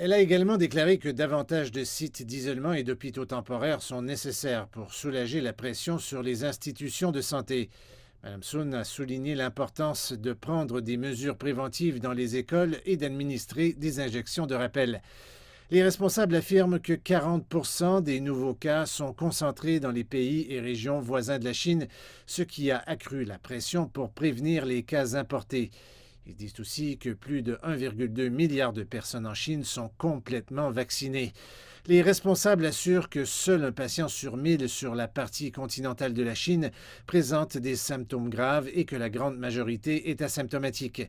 Elle a également déclaré que davantage de sites d'isolement et d'hôpitaux temporaires sont nécessaires pour soulager la pression sur les institutions de santé. Mme Sun a souligné l'importance de prendre des mesures préventives dans les écoles et d'administrer des injections de rappel. Les responsables affirment que 40% des nouveaux cas sont concentrés dans les pays et régions voisins de la Chine, ce qui a accru la pression pour prévenir les cas importés. Ils disent aussi que plus de 1,2 milliard de personnes en Chine sont complètement vaccinées. Les responsables assurent que seul un patient sur 1000 sur la partie continentale de la Chine présente des symptômes graves et que la grande majorité est asymptomatique.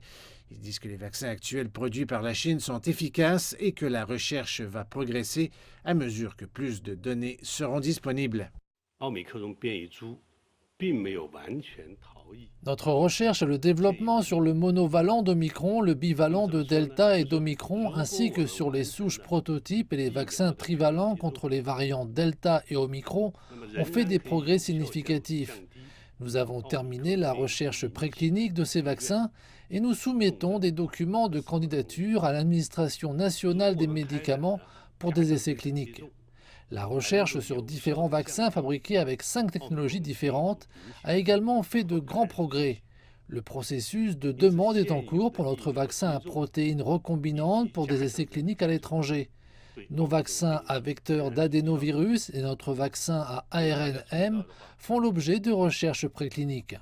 Ils disent que les vaccins actuels produits par la Chine sont efficaces et que la recherche va progresser à mesure que plus de données seront disponibles. Notre recherche et le développement sur le monovalent d'Omicron, le bivalent de Delta et d'Omicron, ainsi que sur les souches prototypes et les vaccins trivalents contre les variants Delta et Omicron, ont fait des progrès significatifs. Nous avons terminé la recherche préclinique de ces vaccins et nous soumettons des documents de candidature à l'Administration nationale des médicaments pour des essais cliniques. La recherche sur différents vaccins fabriqués avec 5 technologies différentes a également fait de grands progrès. Le processus de demande est en cours pour notre vaccin à protéines recombinantes pour des essais cliniques à l'étranger. Nos vaccins à vecteur d'adénovirus et notre vaccin à ARN-M font l'objet de recherches précliniques.